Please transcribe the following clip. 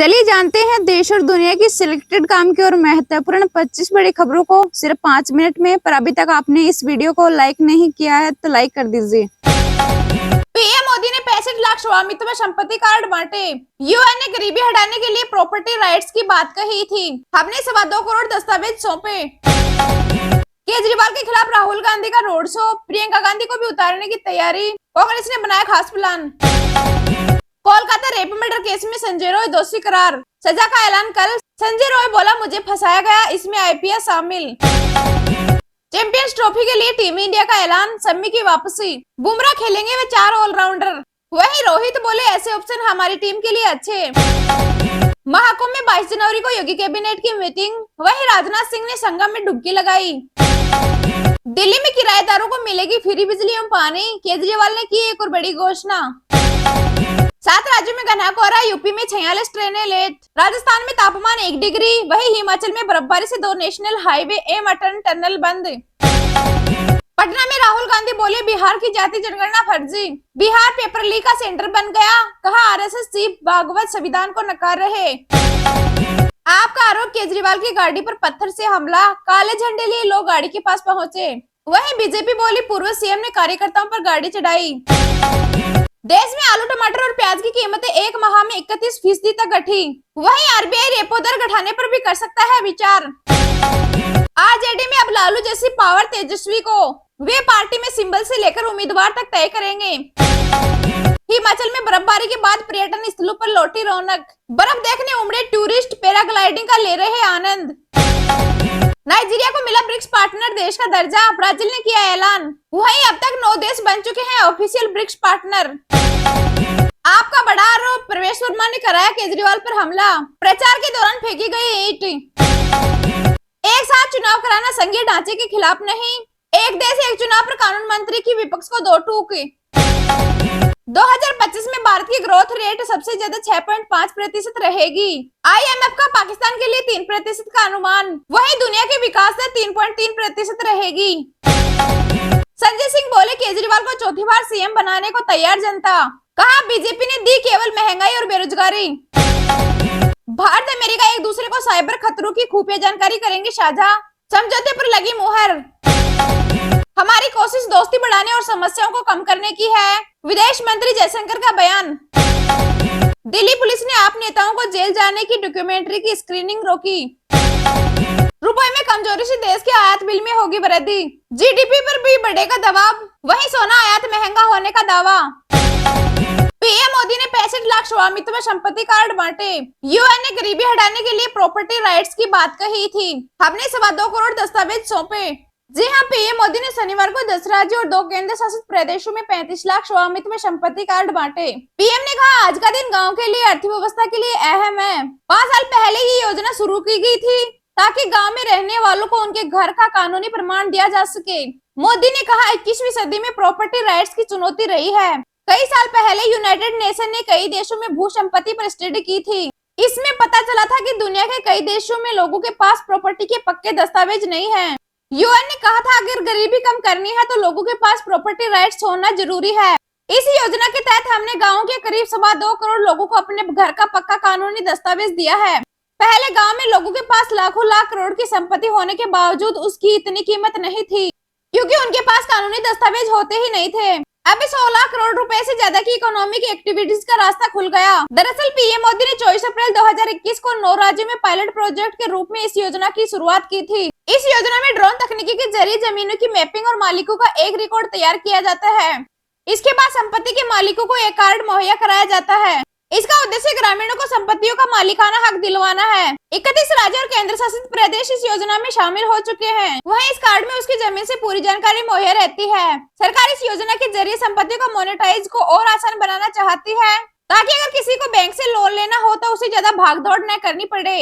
चलिए जानते हैं देश और दुनिया की सिलेक्टेड काम की और महत्वपूर्ण 25 बड़ी खबरों को सिर्फ 5 मिनट में। पर अभी तक आपने इस वीडियो को लाइक नहीं किया है तो लाइक कर दीजिए। पीएम मोदी ने 65 लाख स्वामित्व में संपत्ति कार्ड बांटे। यूएन ने गरीबी हटाने के लिए प्रॉपर्टी राइट्स की बात कही थी। हमने 2.25 करोड़ दस्तावेज सौंपे। केजरीवाल के खिलाफ राहुल गांधी का रोड शो, प्रियंका गांधी को भी उतारने की तैयारी, कांग्रेस ने बनाया खास plan. Kolkata rape murder case में संजय रॉय दोषी करार, सजा का ऐलान कल। संजय रॉय बोला, मुझे फंसाया गया, इसमें आईपीएस शामिल। चैंपियंस ट्रॉफी के लिए टीम इंडिया का ऐलान, शम्मी की वापसी। बुमराह खेलेंगे वे 4 ऑलराउंडर। वहीं रोहित बोले, ऐसे ऑप्शन हमारी टीम के लिए अच्छे। महाकुंभ में 22 जनवरी को योगी कैबिनेट की मीटिंग। वहीं राजनाथ सिंह ने संगम में डुबकी लगाई। दिल्ली में किराएदारों को मिलेगी फ्री बिजली एवं पानी, केजरीवाल ने की एक और बड़ी घोषणा। 7 राज्यों में घना कोहरा, यूपी में 46 ट्रेनें लेट। राजस्थान में तापमान 1 डिग्री। वहीं हिमाचल में बर्फबारी से 2 नेशनल हाईवे एवं अटल टनल बंद। पटना में राहुल गांधी बोले, बिहार की जाति जनगणना फर्जी। बिहार पेपर लीक का सेंटर बन गया, कहा आरएसएस चीफ भागवत संविधान को नकार रहे। आपका आरोप, केजरीवाल की गाड़ी पर पत्थर से हमला, काले झंडे लिए लोग गाड़ी के पास पहुंचे। वहीं बीजेपी बोली, पूर्व सीएम ने कार्यकर्ताओं पर गाड़ी चढ़ाई। देश में आलू, टमाटर और प्याज की कीमतें एक माह में 31% तक घटी। वहीं आरबीआई रेपो दर घटाने पर भी कर सकता है विचार। आरजेडी में अब लालू जैसी पावर तेजस्वी को, वे पार्टी में सिंबल से लेकर उम्मीदवार तक तय करेंगे। हिमाचल में बर्फबारी के बाद पर्यटन स्थलों पर लौटी रौनक, बर्फ देखने उमड़े टूरिस्ट, पैराग्लाइडिंग का ले रहे आनंद। नाइजीरिया को मिला ब्रिक्स पार्टनर देश का दर्जा, ब्राजील ने किया ऐलान। वहीं अब तक 9 देश बन चुके हैं ऑफिशियल ब्रिक्स पार्टनर। आपका बड़ा आरोप, प्रवेश वर्मा ने कराया केजरीवाल पर हमला, प्रचार के दौरान फेंकी गई ईंट। एक साथ चुनाव कराना संघीय ढांचे के खिलाफ नहीं, एक देश एक चुनाव पर कानून मंत्री की विपक्ष को 2 टूक। 2025 में भारत की ग्रोथ रेट सबसे ज्यादा 6.5% रहेगी। आईएमएफ का पाकिस्तान के लिए 3% का अनुमान। वहीं दुनिया के विकास दर 3.3% रहेगी। संजय सिंह बोले, केजरीवाल को चौथी बार सीएम बनाने को तैयार जनता, कहा बीजेपी ने दी केवल महंगाई और बेरोजगारी। भारत अमेरिका एक दूसरे को साइबर खतरों की खुफिया जानकारी करेंगे साझा, समझौते पर लगी मुहर। हमारी कोशिश दोस्ती बढ़ाने और समस्याओं को कम करने की है, विदेश मंत्री जयशंकर का बयान। दिल्ली पुलिस ने आप नेताओं को जेल जाने की डॉक्यूमेंट्री की स्क्रीनिंग रोकी। रुपए में कमजोरी से देश के आयात बिल में होगी वृद्धि, जीडीपी पर भी बढ़ेगा दबाव। वहीं सोना आयात महंगा होने का दावा। पीएम मोदी ने 65 लाख स्वामित्व में संपत्ति कार्ड बांटे। यूएन ने गरीबी हटाने के लिए प्रॉपर्टी राइट्स की बात कही थी। हमने 2.25 करोड़ दस्तावेज सौंपे। जी हां, पीएम मोदी ने शनिवार को 10 राज्यों और 2 केंद्र शासित प्रदेशों में 35 लाख स्वामित्व में संपत्ति कार्ड बांटे। पीएम ने कहा, आज का दिन गांव के लिए, अर्थव्यवस्था के लिए अहम है। 5 साल पहले ये योजना शुरू की गई थी ताकि गांव में रहने वालों को उनके घर का कानूनी प्रमाण दिया जा सके। मोदी ने कहा, 21वीं सदी में प्रॉपर्टी राइट्स की चुनौती रही है। कई साल पहले यूनाइटेड नेशन ने कई देशों में भू संपत्ति पर स्टडी की थी। इसमें पता चला था कि दुनिया के कई देशों में लोगों के पास प्रॉपर्टी के पक्के दस्तावेज नहीं है। यूएन ने कहा था, अगर गरीबी कम करनी है तो लोगों के पास प्रॉपर्टी राइट्स होना जरूरी है। इस योजना के तहत हमने गाँव के करीब 2.25 करोड़ लोगों को अपने घर का पक्का कानूनी दस्तावेज दिया है। पहले गाँव में लोगों के पास लाखों लाख करोड़ की संपत्ति होने के बावजूद उसकी इतनी कीमत नहीं थी, क्योंकि उनके पास कानूनी दस्तावेज होते ही नहीं थे। अभी 100 लाख करोड़ रुपए से ज्यादा की इकोनॉमिक एक्टिविटीज का रास्ता खुल गया। दरअसल पीएम मोदी ने 24 अप्रैल 2021 को 9 राज्यों में पायलट प्रोजेक्ट के रूप में इस योजना की शुरुआत की थी। इस योजना में ड्रोन तकनीकी के जरिए जमीनों की मैपिंग और मालिकों का एक रिकॉर्ड तैयार किया जाता है। इसके बाद संपत्ति के मालिकों को एक कार्ड मुहैया कराया जाता है। इसका उद्देश्य ग्रामीणों को संपत्तियों का मालिकाना हक दिलवाना है। 31 राज्य और केंद्र शासित प्रदेश इस योजना में शामिल हो चुके हैं। वहीं इस कार्ड में उसकी जमीन से पूरी जानकारी मुहैया रहती है। सरकार इस योजना के जरिए संपत्ति को मोनेटाइज को और आसान बनाना चाहती है, ताकि अगर किसी को बैंक से लोन लेना हो तो उसे ज्यादा भाग दौड़ न करनी पड़े।